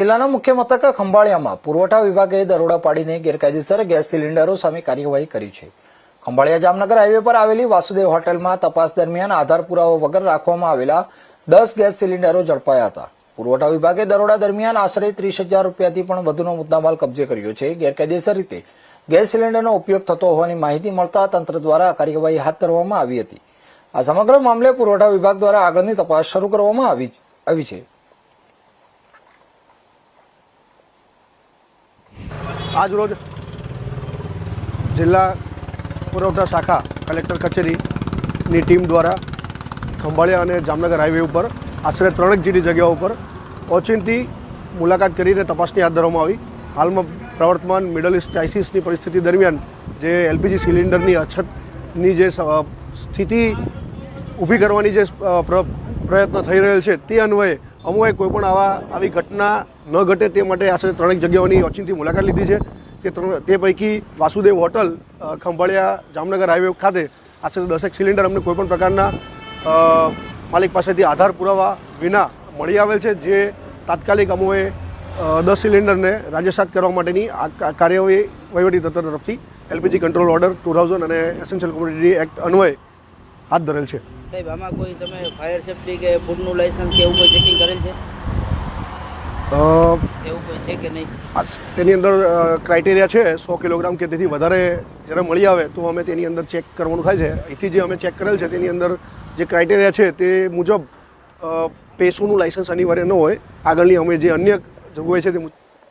જિલ્લાના મુખ્ય મથક ખંભાળિયામાં પુરવઠા વિભાગે દરોડા પાડીને ગેરકાયદેસર ગેસ સિલિન્ડરો સામે કાર્યવાહી કરી છે। ખંભાળિયા જામનગર હાઈવે પર આવેલી વાસુદેવ હોટલમાં તપાસ દરમિયાન આધાર પુરાવો વગર રાખવામાં આવેલા 10 ગેસ સિલિન્ડરો ઝડપાયા હતા। પુરવઠા વિભાગે દરોડા દરમિયાન આશરે 30,000 રૂપિયાથી પણ વધુનો મુદ્દામાલ કબજે કર્યો છે। ગેરકાયદેસર રીતે ગેસ સિલિન્ડરનો ઉપયોગ થતો હોવાની માહિતી મળતા તંત્ર દ્વારા કાર્યવાહી હાથ ધરવામાં આવી હતી। આ સમગ્ર મામલે પુરવઠા વિભાગ દ્વારા આગળની તપાસ શરૂ કરવામાં આવી છે। आज रोज जिला पुरवठा शाखा कलेक्टर कचेरी टीम द्वारा खंभाळिया और जामनगर हाईवे पर आश्रे 3 जेटली जगहों पर ओचिंती मुलाकात करीने तपासनी हाथ धरवामां आवी। हाल में प्रवर्तमान मिडल ईस्ट क्राइसिस की परिस्थिति दरमियान जे एलपीजी सिलिंडर की अछतनी जे स्थिति ऊभी करवानी जे प्रयत्न थई रहेल छे ते अन्वये अमुए कोईपण आवी घटना न घटे ते माटे आशरे 3 जग्याओनी ओचिंती मुलाकात लीधी छे। ते पैकी वासुदेव होटल खंभाळिया जामनगर हाईवे खाते आशरे 10 सिलिंडर अमने कोईपण प्रकारना मालिक पासेथी आधार पुरावा विना मळी आवेल छे, जे तात्कालिक अमुए 10 सिलिंडर ने राज्यसात करवा माटेनी कार्यवाही वहीवटीतंत्र तरफथी एलपीजी कंट्रोल ऑर्डर 2000 અને એસેન્શિયલ કોમોડિટી એક્ટ अन्वये हाथ धरेल छे। साहेब आमा कोई तमे फायर सेफ्टी के फूडનું लाइसेंस के એવું કોઈ ચેકિંગ કરેલ છે? એવું કોઈ છે કે નહીં? તેની અંદર ક્રાઇટેરિયા છે 100 કિલોગ્રામ કે તેથી વધારે જ્યારે મળી આવે તો અમે તેની અંદર ચેક કરવાનું થાય છે। અહીંથી જે અમે ચેક કરેલ છે તેની અંદર જે ક્રાઇટેરિયા છે તે મુજબ પેસોનું લાઇસન્સ અનિવાર્ય ન હોય, આગળની અમે જે અન્ય જોગવાઈ છે તે